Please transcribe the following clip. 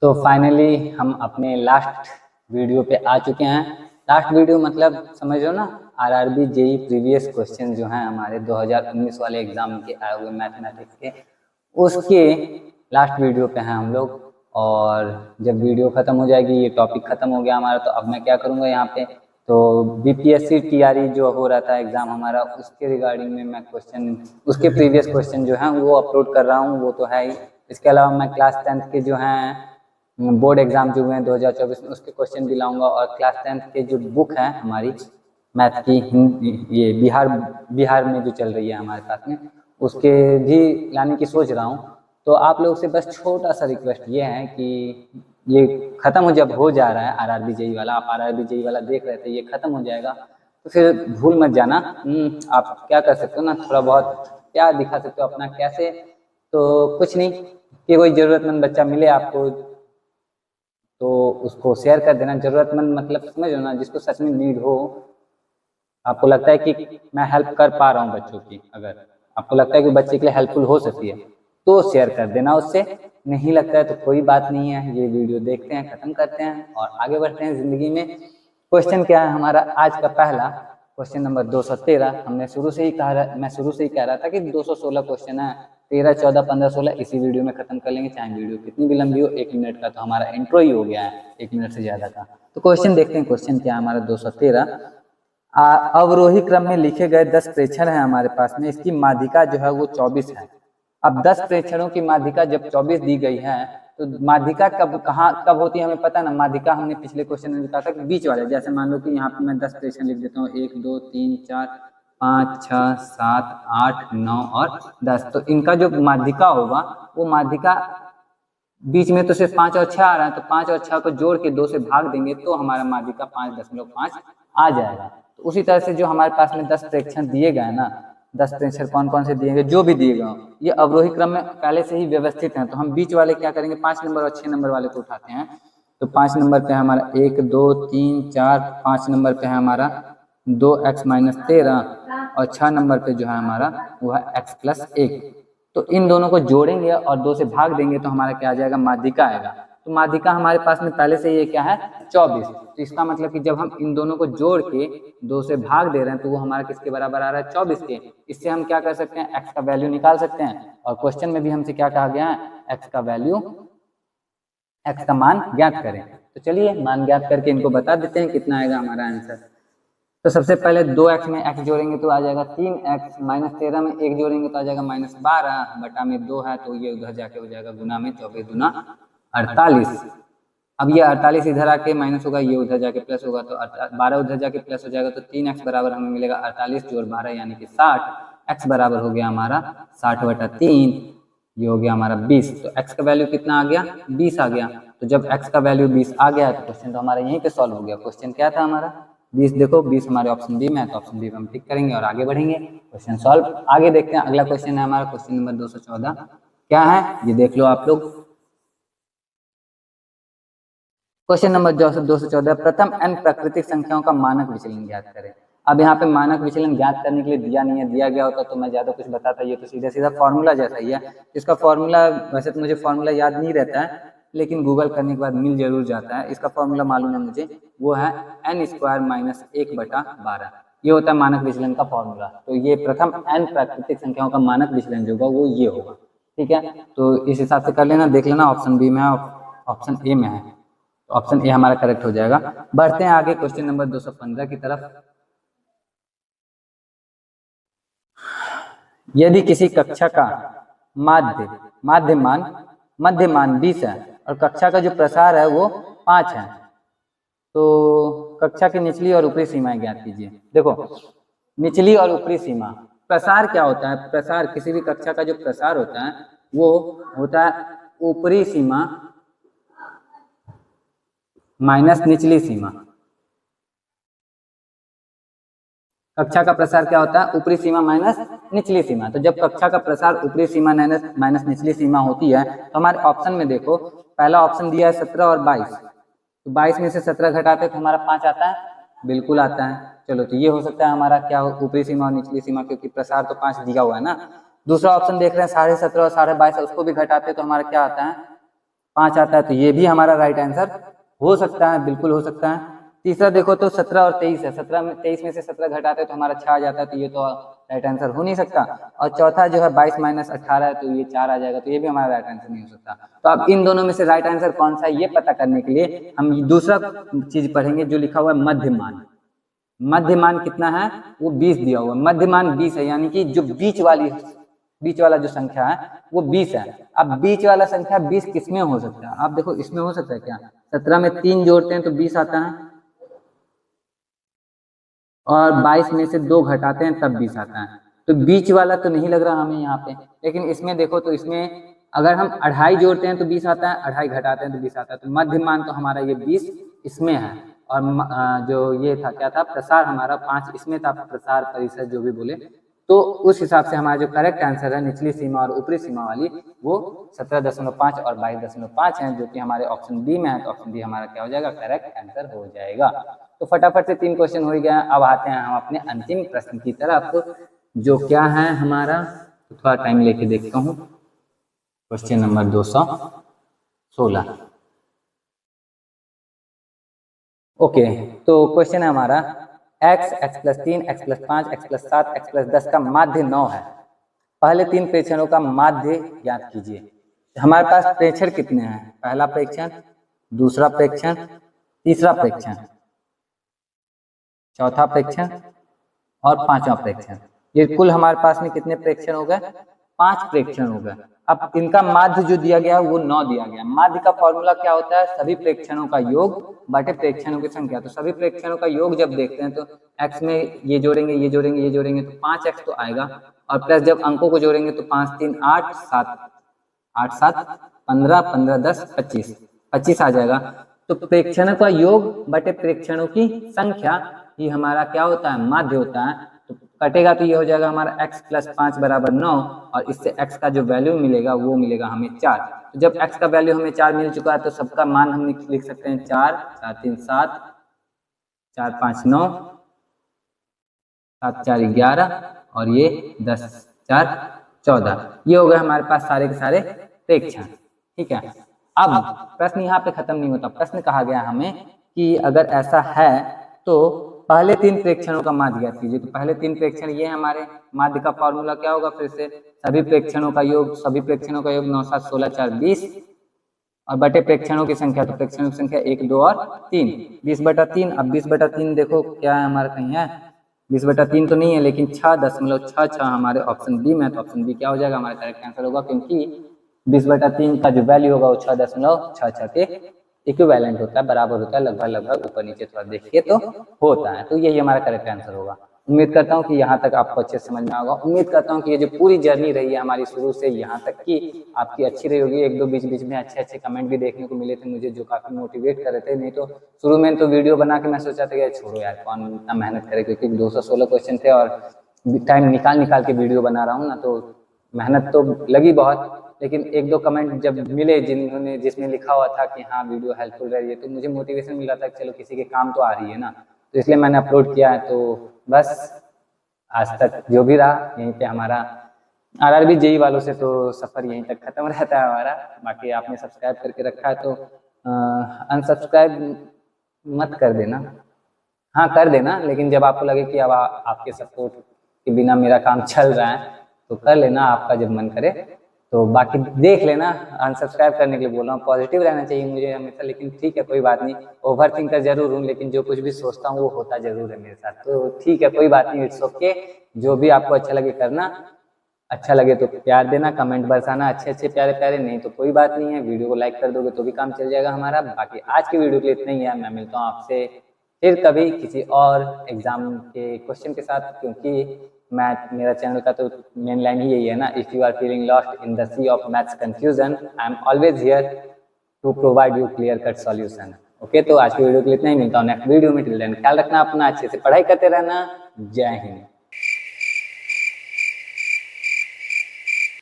तो फाइनली हम अपने लास्ट वीडियो पे आ चुके हैं। लास्ट वीडियो मतलब समझ लो ना, आरआरबी जेई प्रीवियस क्वेश्चन जो हैं हमारे 2019 वाले एग्जाम के आए हुए मैथमेटिक्स के, उसके लास्ट वीडियो पे हैं हम लोग। और जब वीडियो खत्म हो जाएगी, ये टॉपिक खत्म हो गया हमारा, तो अब मैं क्या करूँगा यहाँ पे, तो बीपीएससी टीआरई जो हो रहा था एग्जाम हमारा, उसके रिगार्डिंग में मैं क्वेश्चन, उसके प्रीवियस क्वेश्चन जो हैं वो अपलोड कर रहा हूँ, वो तो है ही। इसके अलावा मैं क्लास 10th के जो हैं बोर्ड एग्जाम जो हुए हैं 2024 में, उसके क्वेश्चन भी लाऊंगा। और क्लास 10th के जो बुक है हमारी मैथ की, ये बिहार में जो चल रही है हमारे पास में, उसके भी लाने की सोच रहा हूँ। तो आप लोग से बस छोटा सा रिक्वेस्ट ये है कि ये खत्म हो, जब हो जा रहा है आरआरबी जेई वाला, आप आरआरबी जेई वाला देख रहे थे, ये खत्म हो जाएगा तो फिर भूल मत जाना। आप क्या कर सकते हो ना, थोड़ा बहुत प्यार दिखा सकते हो अपना। कैसे? तो कुछ नहीं, कि कोई ज़रूरतमंद बच्चा मिले आपको तो उसको शेयर कर देना। ज़रूरतमंद मतलब समझ लो ना, जिसको सच में नीड हो, आपको लगता है कि मैं हेल्प कर पा रहा हूँ बच्चों की, अगर आपको लगता है कि बच्चे के लिए हेल्पफुल हो सकती है तो शेयर कर देना उससे। नहीं लगता है तो कोई बात नहीं है, ये वीडियो देखते हैं, खत्म करते हैं और आगे बढ़ते हैं जिंदगी में। क्वेश्चन क्या है हमारा आज का पहला क्वेश्चन नंबर 213। हमने शुरू से ही मैं शुरू से ही कह रहा था कि 216 क्वेश्चन है, 13, 14, 15, 16 इसी वीडियो में खत्म कर लेंगे, चाहे वीडियो कितनी भी लंबी हो। 1 मिनट का तो हमारा इंट्रो ही हो गया है, 1 मिनट से ज्यादा का। तो क्वेश्चन देखते हैं, क्वेश्चन क्या है हमारा 213। अवरोही क्रम में लिखे गए 10 प्रेक्षण है हमारे पास में, इसकी माध्यिका जो है वो 24 है। अब 10 प्रेक्षणों की माध्यिका जब 24 दी गई है तो माध्यिका कब होती है हमें पता है ना। माध्यिका हमने पिछले क्वेश्चन में बताया था कि बीच वाले, जैसे मान लो कि यहाँ पे मैं 10 प्रेक्षण लिख देता हूँ, 1, 2, 3, 4, 5, 6, 7, 8, 9 और 10। तो इनका जो माध्यिका होगा वो माध्यिका बीच में तो सिर्फ 5 और 6 आ रहा है, तो 5 और 6 को जोड़ के 2 से भाग देंगे तो हमारा माध्यिका 5.5 आ जाएगा। तो उसी तरह से जो हमारे पास में 10 प्रेक्षण दिए गए ना, 10 प्रेक्षण कौन कौन से दिए गए, जो भी दिए गए ये अवरोही क्रम में पहले से ही व्यवस्थित हैं। तो हम बीच वाले क्या करेंगे, 5 नंबर और 6 नंबर वाले को उठाते हैं। तो 5 नंबर पे है हमारा 1, 2, 3, 4, 5 नंबर पे है हमारा 2x - 13 और 6 नंबर पे जो है हमारा वो है x + 1। तो इन दोनों को जोड़ेंगे और 2 से भाग देंगे तो हमारा क्या आ जाएगा, माध्यिका आएगा। तो माध्यिका हमारे पास में पहले से ये क्या है, 24। तो इसका मतलब कि जब हम इन दोनों को जोड़ के 2 से भाग दे रहे हैं तो वो हमारा किसके बराबर आ रहा है, 24 के। इससे हम क्या कर सकते हैं, x का वैल्यू निकाल सकते हैं। और क्वेश्चन में भी हमसे क्या कहा गया है, x का वैल्यू, x का मान ज्ञात करें। तो चलिए मान ज्ञात करके इनको बता देते हैं कितना आएगा हमारा आंसर। तो सबसे पहले 2x में x जोड़ेंगे तो आ जाएगा 3x, - 13 में 1 जोड़ेंगे तो आ जाएगा -12, बटा में 2 है तो ये उधर जाके हो जाएगा गुना में, 24 दूना 48। अब ये 48 इधर आके माइनस होगा, ये उधर जाके प्लस होगा, तो 12 उधर जाके प्लस हो जाएगा। तो 3x बराबर हमें मिलेगा 48 जोड़ 12 यानी कि 60। x बराबर हो गया हमारा 60/3, ये हो गया हमारा 20। तो x का वैल्यू कितना आ गया, 20 आ गया। तो जब x का वैल्यू 20 आ गया तो क्वेश्चन तो हमारा यहीं पे सॉल्व हो गया। क्वेश्चन क्या था हमारा, 20। देखो 20 हमारे ऑप्शन बी में है, तो ऑप्शन बी में हम टिक करेंगे और आगे बढ़ेंगे। Question solve. आगे देखते हैं अगला क्वेश्चन है हमारा, क्वेश्चन नंबर 214। क्या है ये देख लो आप लोग। क्वेश्चन नंबर 214, प्रथम n प्राकृतिक संख्याओं का मानक विचलन ज्ञात करें। अब यहाँ पे मानक विचलन ज्ञात करने के लिए दिया नहीं है, दिया गया होता तो मैं ज्यादा कुछ बताता। ये तो सीधा सीधा फॉर्मूला जैसा ही है। इसका फॉर्मूला वैसे तो मुझे फॉर्मूला याद नहीं रहता है, लेकिन गूगल करने के बाद मिल जरूर जाता है। इसका फॉर्मूला मालूम है मुझे, वो है n² - 1/12। ये होता है मानक विचलन का फॉर्मूला। तो ये प्रथम n प्राकृतिक संख्याओं का मानक विचलन जो होगा वो ये होगा। ठीक है, तो इस हिसाब से कर लेना, देख लेना ऑप्शन बी में है, ऑप्शन ए में है, तो ऑप्शन ए हमारा करेक्ट हो जाएगा। बढ़ते हैं आगे क्वेश्चन नंबर 215 की तरफ। यदि किसी कक्षा का मध्यमान 20 है और कक्षा का जो प्रसार है वो 5 है, तो कक्षा की निचली और ऊपरी सीमाएं ज्ञात कीजिए। देखो निचली और ऊपरी सीमा, प्रसार क्या होता है, प्रसार किसी भी कक्षा का जो प्रसार होता है वो होता है ऊपरी सीमा माइनस निचली सीमा। कक्षा का प्रसार क्या होता है, ऊपरी सीमा माइनस निचली सीमा। तो जब कक्षा का प्रसार ऊपरी सीमा माइनस निचली सीमा होती है तो हमारे ऑप्शन में देखो, पहला ऑप्शन दिया है 17 और 22। तो 22 में से 17 घटाते तो हमारा 5 आता है, बिल्कुल आता है। चलो तो ये हो सकता है हमारा क्या हो, ऊपरी सीमा और निचली सीमा, क्योंकि प्रसार तो 5 दिया हुआ है ना। दूसरा ऑप्शन देख रहे हैं 17.5 और 22.5, उसको भी घटाते तो हमारा क्या आता है, 5 आता है, तो ये भी हमारा राइट आंसर हो सकता है, बिल्कुल हो सकता है। तीसरा देखो तो 17 और 23 है, 23 में से 17 घटाते तो हमारा 6 आ जाता है, तो ये तो राइट आंसर हो नहीं सकता। और चौथा जो है 22 माइनस 18 है, तो ये 4 आ जाएगा, तो ये भी हमारा राइट आंसर नहीं हो सकता। तो अब इन दोनों में से राइट आंसर कौन सा है ये पता करने के लिए हम दूसरा चीज पढ़ेंगे जो लिखा हुआ है मध्यमान। मध्यमान कितना है, वो 20 दिया हुआ है, मध्यमान 20 है, यानी कि जो बीच वाला जो संख्या है वो 20 है। अब बीच वाला संख्या 20 किसमें हो सकता है, आप देखो इसमें हो सकता है क्या, 17 में 3 जोड़ते हैं तो 20 आता है, और 22 में से 2 घटाते हैं तब 20 आता है। तो बीच वाला तो नहीं लग रहा हमें यहाँ पे, लेकिन इसमें देखो तो इसमें अगर हम 2.5 जोड़ते हैं तो 20 आता है, 2.5 घटाते हैं तो 20 आता है। तो मध्यमान तो हमारा ये 20 इसमें है, और जो ये था क्या था, प्रसार हमारा 5 इसमें था, प्रसार परिसर जो भी बोले, तो उस हिसाब से हमारा जो करेक्ट आंसर है निचली सीमा और ऊपरी सीमा वाली वो 17.5 और 22.5 है, जो कि हमारे ऑप्शन बी में है। तो ऑप्शन बी हमारा क्या हो जाएगा, करेक्ट आंसर हो जाएगा। तो फटाफट से 3 क्वेश्चन हो गया। अब आते हैं हम अपने अंतिम प्रश्न की तरफ, जो क्या है हमारा, तो थोड़ा टाइम लेके देखता हूँ। Question number 216। ओके, तो क्वेश्चन है हमारा x, x+3, x+5, x+7, x+10 का माध्य 9 है। पहले 3 प्रेक्षणों का माध्य ज्ञात कीजिए। हमारे पास प्रेक्षण कितने हैं, पहला प्रेक्षण, दूसरा प्रेक्षण, तीसरा प्रेक्षण, चौथा प्रेक्षण और 5वां प्रेक्षण। ये कुल हमारे पास में कितने प्रेक्षण हो गए, 5 प्रेक्षण हो गए। अब इनका माध्य जो दिया गया वो 9 दिया गया। माध्य का फॉर्मूला क्या होता है, सभी प्रेक्षणों का योग बटे प्रेक्षणों की संख्या। तो सभी प्रेक्षणों का योग जब देखते हैं तो x में ये जोड़ेंगे ये जोड़ेंगे ये जोड़ेंगे तो 5x तो आएगा, और प्लस जब अंकों को जोड़ेंगे तो 5 3 8 7 8 7 15 15 10 25 25 आ जाएगा। तो प्रेक्षणों का योग बटे प्रेक्षणों की संख्या ये हमारा क्या होता है, माध्य होता है। तो कटेगा तो ये हो जाएगा हमारा x+5 बराबर 9, और इससे x का जो वैल्यू मिलेगा वो मिलेगा हमें 4। तो जब x का वैल्यू हमें 4 मिल चुका है तो सबका मान हम लिख सकते हैं 4 4 3 7 4 5 9 7 4 11 और ये 10 4 14। ये हो गए हमारे पास सारे के सारे प्रेक्षण। ठीक है, अब प्रश्न यहाँ पे खत्म नहीं होता। प्रश्न कहा गया हमें कि अगर ऐसा है तो पहले 3 प्रेक्षणों का माध्य ज्ञात कीजिए। तो पहले 3 प्रेक्षण ये हमारे, माध्य का फॉर्मूला क्या होगा, फिर से सभी प्रेक्षणों का योग 9 7 16 4 20 और बटे प्रेक्षणों की संख्या, तो प्रेक्षणों की संख्या 1 2 और 3 20/3। अब 20/3 देखो क्या है हमारा, कहीं है 20/3 तो नहीं है, लेकिन 6.66 हमारे ऑप्शन बी में। तो ऑप्शन बी क्या हो जाएगा, हमारा करेक्ट आंसर होगा, क्योंकि 20/3 का जो वैल्यू होगा वो 6.66 के इक्विवेलेंट होता है, बराबर होता है, लगभग ऊपर नीचे थोड़ा देखिए तो होता है। तो यही हमारा करेक्ट आंसर होगा। उम्मीद करता हूँ कि यहाँ तक आपको अच्छे से समझ में आएगा। उम्मीद करता हूँ कि ये जो पूरी जर्नी रही है हमारी शुरू से यहाँ तक की आपकी अच्छी रही होगी। 1 2 बीच में अच्छे कमेंट भी देखने को मिले थे मुझे, जो काफी मोटिवेट कर रहे थे। नहीं तो शुरू में तो वीडियो बना के मैं सोचा था कि छोड़ो यार कौन इतना मेहनत करे, क्योंकि 216 क्वेश्चन थे और टाइम निकाल के वीडियो बना रहा हूँ ना, तो मेहनत तो लगी बहुत। लेकिन 1 2 कमेंट जब मिले जिसमें लिखा हुआ था कि हाँ वीडियो हेल्पफुल रही है, तो मुझे मोटिवेशन मिला था कि चलो किसी के काम तो आ रही है ना, तो इसलिए मैंने अपलोड किया है। तो बस आज तक जो भी रहा यहीं पे हमारा RRB JEE वालों से तो सफ़र यहीं तक ख़त्म रहता है हमारा। बाकी आपने सब्सक्राइब करके रखा है तो अनसब्सक्राइब मत कर देना, हाँ कर देना, लेकिन जब आपको लगे कि अब आपके सपोर्ट के बिना मेरा काम चल रहा है तो कर लेना, आपका जब मन करे। तो बाकी देख लेना, अनसब्सक्राइब करने के लिए बोल रहा हूँ। पॉजिटिव रहना चाहिए मुझे हमेशा, लेकिन ठीक है कोई बात नहीं, ओवर थिंकर जरूर हूँ, लेकिन जो कुछ भी सोचता हूँ वो होता जरूर है मेरे साथ। तो ठीक है कोई बात नहीं, इट्स ओके। जो भी आपको अच्छा लगे करना, अच्छा लगे तो प्यार देना, कमेंट बरसाना अच्छे प्यारे, नहीं तो कोई बात नहीं है, वीडियो को लाइक कर दोगे तो भी काम चल जाएगा हमारा। बाकी आज की वीडियो के लिए इतना ही है। मैं मिलता हूँ आपसे फिर कभी किसी और एग्जाम के क्वेश्चन के साथ, क्योंकि मेरा चैनल का तो मेन लाइन ही यही है ना, if you are feeling lost in the sea of maths confusion, I am always here to provide you clear cut solution. Okay, तो आज की वीडियो के लिए इतना ही, मिलता हूँ नेक्स्ट वीडियो में। टिल देन ख्याल रखना अपना, अच्छे से पढ़ाई करते रहना। जय हिंद।